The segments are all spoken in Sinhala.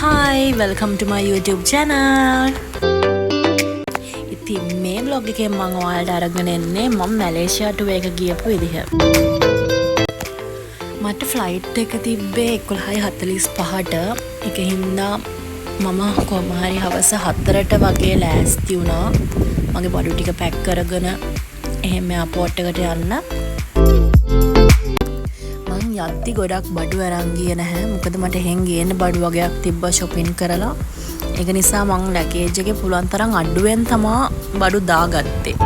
Hi, welcome to my YouTube channel. ඉතින් මේ vlog එකෙන් මම ඔයාලට අරගෙන එන්නේ මම මැලේසියාට එක ගියපු විදිහ. මට ෆ්ලයිට් එක තිබ්බේ 11:45ට. ඒක හින්දා මම කොහොම හරි හවස 4ට වගේ ලෑස්ති වුණා. මගේ බඩු ටික පැක් කරගෙන එහෙම එයාපෝට් එකට යන්න. යද්දි ගොඩක් බඩු අරන් ගියේ නැහැ. මොකද මට එහෙන් ගේන්න බඩු වගේක් තිබ්බා shopping කරලා. ඒක නිසා මං ලැගේජ් එකේ පුළුවන් තරම් අඩුවෙන් තමයි බඩු දාගත්තේ.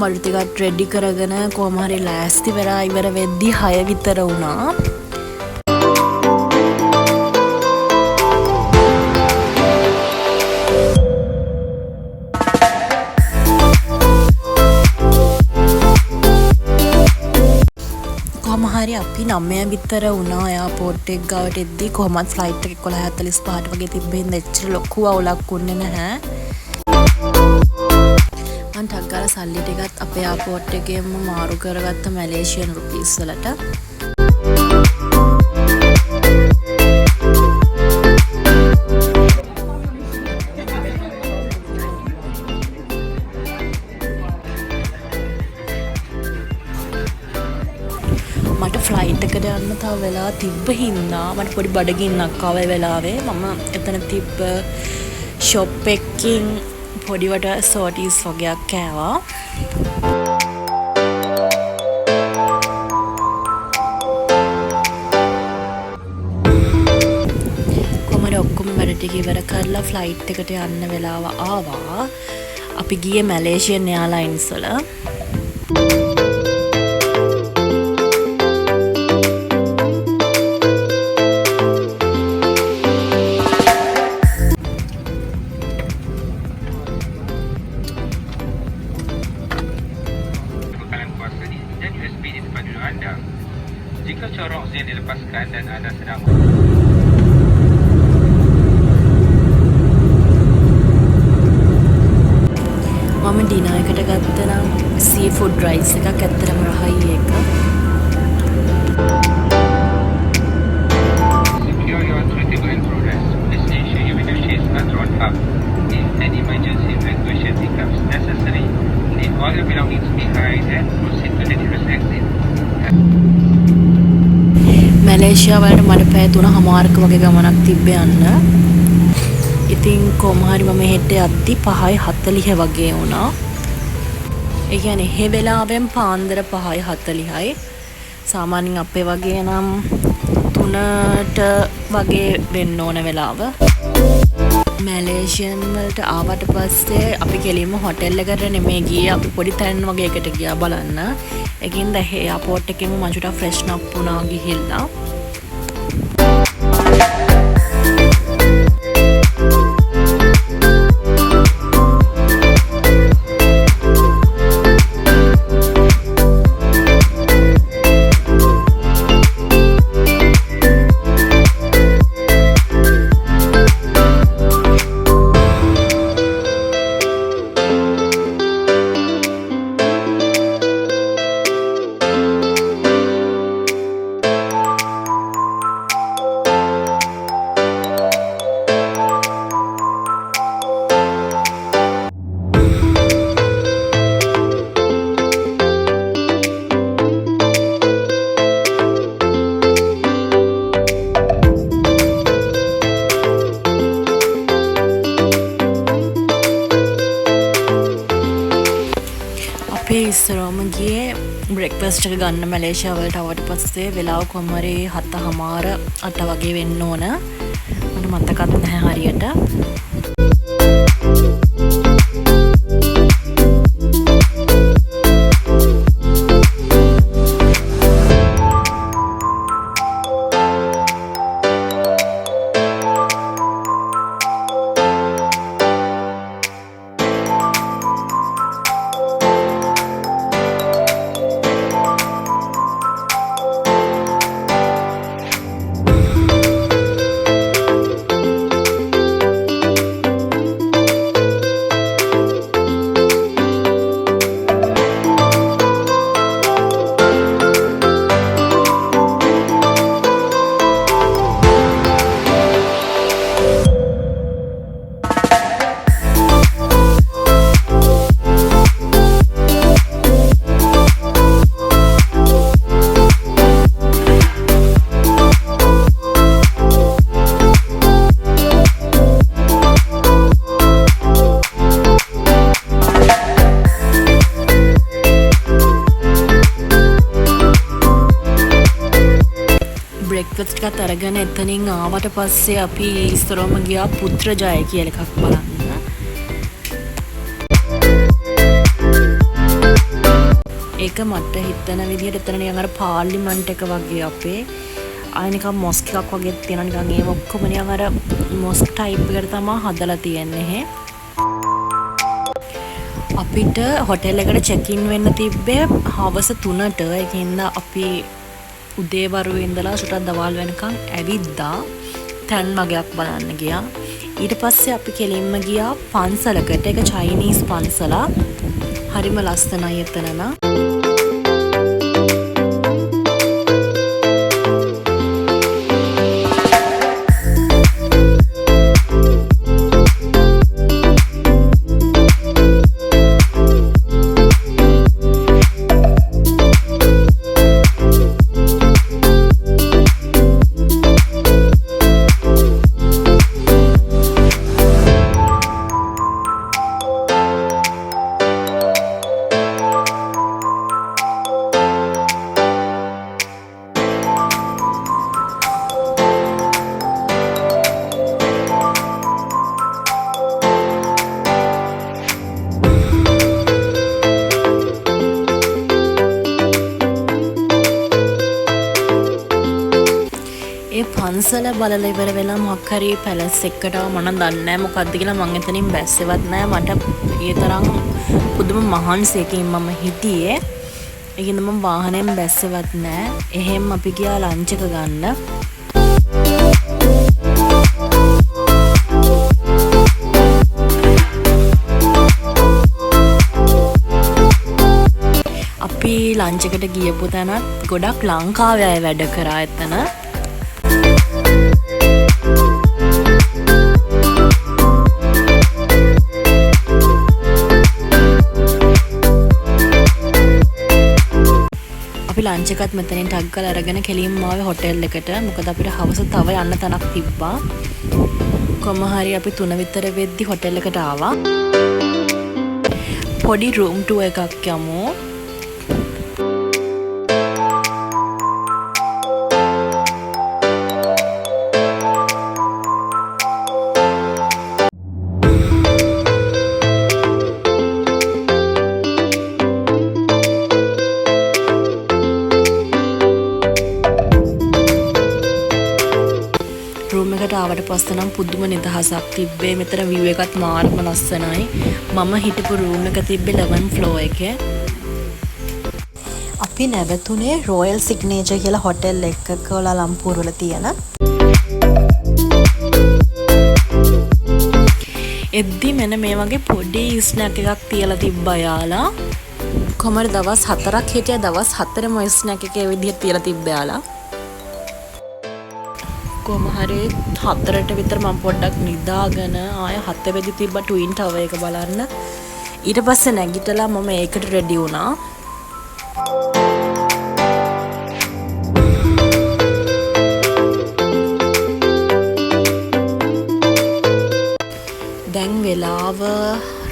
බඩු ටිකත් රෙඩි කරගෙන කොහොම හරි ලෑස්ති වෙලා ඉවර වෙද්දි 6 විතර වුණා. කොහොම හරි අපි 9 විතර වුණා එයාපෝට් එක ගාවට එද්දි. කොහොමත් ෆ්ලයිට් එක 11:45ට වගේ තිබ්බෙන් එච්චර ලොකු අවුලක් වුණේ නැහැ. ටක් ගාලා සල්ලි ටිකත් අපේ එයාපෝට් එකේම මාරු කරගත්ත මැලේසියන් රුපීස් වලට. මට ෆ්ලයිට් එකට යන්න තව වෙලා තිබ්බ හින්දා මට පොඩි බඩගින්නක් ආව ඒ වෙලාවේ. මම එතන තිබ්බ ෂොප් එකකින් පොඩිවට සෝටිස් වගේක් කෑවා. කොහමද ඔක්කොම වැඩ ටික ඉවර කරලා ෆ්ලයිට් එකට යන්න වෙලාව ආවා. අපි ගියේ මැලේසියන් එයාලයින්ස් වල. Jika corong Z dilepaskan dan anda sedang මම ඩිනර් එකට ගත්ත නම් සී ෆුඩ් රයිස් එකක් ඇත්තටම රහයි ඒක. secure your retrieval in progress. Please ensure your window shades are drawn up. If any emergency evacuation becomes necessary, leave all your belongings behind and proceed to the nearest exit. Malaysia වලට මට පැය 3:00ක වගේ ගමනක් තිබ්බ යන්න. ඉතින් කොහොම හරි මම හෙට යද්දි 5:40 වගේ වුණා. ඒ කියන්නේ මේ වෙලාවෙන් පාන්දර 5:40යි. සාමාන්‍යයෙන් අපේ වගේ නම් 3ට වගේ වෙන්න ඕන වෙලාව. මැලේසියන් වලට ආවට පස්සේ අපි කෙලින්ම හොටෙල් එකට නෙමෙයි ගියේ. අපි පොඩි තැන් වගේ එකට ගියා බලන්න. ඒකින්ද එයාපෝට් එකේම මම චුට්ටක් ෆ්‍රෙෂ්න් අප් වුණා ගිහිල්ලා. අපේ ඉස්සරවම ගියේ බ්‍රෙක්ෆාස්ට් එක ගන්න මැලේසියා වලට ආවට පස්සේ වෙලාව කොහම හරි 7:00 8 වගේ වෙන්න ඕන. මට මතකත් නැහැ හරියට. ෂොට්ස් ටිකත් අරගෙන එතනින් ආවට පස්සේ අපි ඉස්සරවම ගියා පුත්‍රජය කියලා එකක් බලන්න. ඒක මට හිතන විදිහට එතන නිකන් අර පාර්ලිමන්ට් එක වගේ අපේ ආයෙ නිකන් මොස්ක් එකක් වගේ තියෙනවා නිකන් ඒ ඔක්කොම නිකන් අර මොස්ක් ටයිප් එකට තමයි හදලා තියෙන්නේ. අපිට හොටෙල් එකට චෙක් ඉන් වෙන්න තිබ්බේ හවස 3ට. ඒකින්ද අපි උදේවරුේ ඉඳලා සුටක් දවල් වෙනකන් ඇවිද්දා තැන් මගයක් බලන්න ගියා. ඊට පස්සේ අපි කෙලින්ම ගියා පන්සලකට. ඒක චයිනීස් පන්සලක්. හරිම ලස්සනයි එතනම. පන්සල බලලා ඉවර වෙලා මොකක් හරි පැලස් එකකට මම දන්නේ නැහැ මොකද්ද කියලා මං එතනින් බැස්සෙවත් නැහැ. මට ඒ තරම් පුදුම මහන්සියකින් මම හිටියේ. ඒකින්ද මම වාහනයෙන් බැස්සෙවත් නැහැ. එහෙම අපි ගියා ලන්ච් එක ගන්න. අපි ලන්ච් එකට ගියපු තැනත් ගොඩක් ලංකාවේ අය වැඩ කරා එතන. ලන්ච් එකත් මෙතනින් ටග් ගාලා අරගෙන කෙලින්ම ආවේ හොටෙල් එකට. මොකද අපිට හවස තව යන්න තැනක් තිබ්බා. කොහොම හරි අපි 3 විතර වෙද්දි හොටෙල් එකට ආවා. පොඩි රූම් ටුවර් එකක් යමු. රූම් එකට ආවට පස්සේ නම් පුදුම නිදහසක් තිබ්බේ. මෙතන view එකත් මාරම ලස්සනයි. මම හිටපු රූම් එක තිබ්බේ 11th floor එකේ. අපි නැවතුනේ රොයල් සිග්නේචර් කියලා හොටෙල් එකක කොලාලම්පූර් වල තියෙන. එද්දි මෙන්න මේ වගේ පොඩි ස්නැක් එකක් තියලා තිබ්බා යාලා. කොහමද දවස් 4ක් හිටියා. දවස් 4ම ස්නැක් එකේ විදිහට තියලා තිබ්බා යාලා. කොහොම හරි 4ට විතර මම පොඩ්ඩක් නිදාගෙන ආය 7 වෙදි තිබ්බ ට්වින් ටවර් එක බලන්න. ඊට පස්සේ නැගිටලා මම ඒකට රෙඩි වුණා. දැන් වෙලාව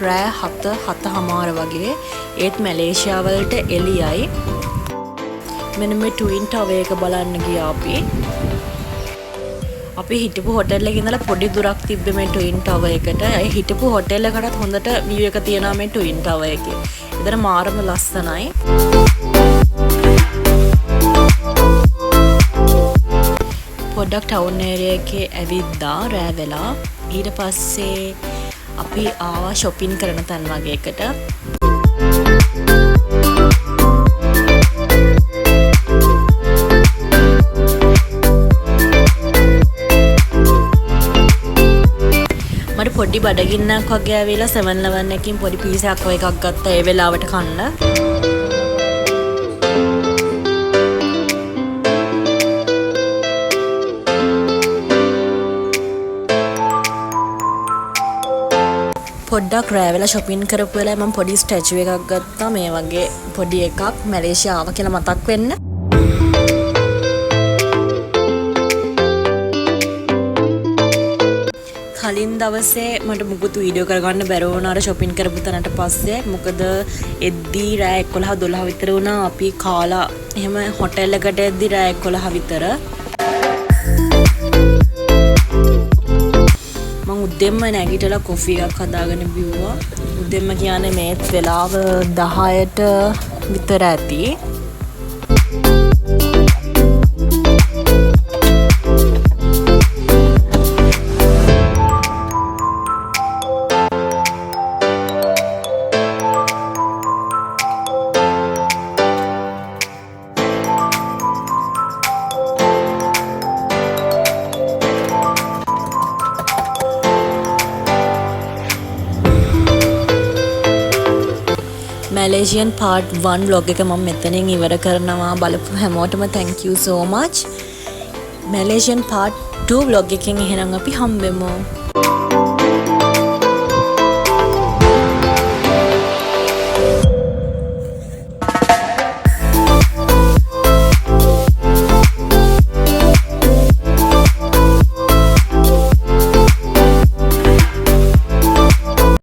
රෑ 7:00 වගේ. ඒත් මැලේසියා වලට එළියයි. මෙන්න මේ ට්වින් ටවර් එක බලන්න ගියා අපි හිටපු හොටෙල් එකේ ඉඳලා පොඩි දුරක් තිබ්බේ මේ ට්වින් ටවර් එකට. ඒ හිටපු හොටෙල් එකකටත් හොඳට view එක තියෙනවා මේ ට්වින් ටවර් එකේ. ඒතර මාරම ලස්සනයි. පොඩ්ඩක් ටවුන් ඒරියා එකේ ඇවිද්දා රෑ වෙලා. ඊට පස්සේ අපි ආවා shopping කරන තැන් වගේ එකට. මට පොඩි බඩගින්නක් වගේ ආවිලා 7-Eleven එකකින් පොඩි පීසයක් වගේ එකක් ගත්තා ඒ වෙලාවට කන්න. පොඩ්ඩක් රෑ වෙලා shopping කරපු වෙලාවේ මම පොඩි ස්ටැචු එකක් ගත්තා. මේ වගේ පොඩි එකක් මැලේසියා ආවා කියලා මතක් වෙන්න. කලින් දවසේ මට මුකුත් වීඩියෝ කරගන්න බැරි වුණා අර shopping කරපු තැනට පස්සේ. මොකද එද්දී රෑ 11-12 විතර වුණා. අපි කාලා එහෙම හොටෙල් එකට එද්දී රෑ 11 විතර. උදෙන්ම නැගිටලා කොෆි එකක් හදාගෙන බිව්වා. උදෙන්ම කියන්නේ මේත් වෙලාව 10ට විතර ඇති. මැලේසියන් part 1 vlog එක මම මෙතනින් ඉවර කරනවා. බලපු හැමෝටම thank you so much. Malaysian part 2 vlog එකෙන් එහෙනම් අපි හම්බෙමු.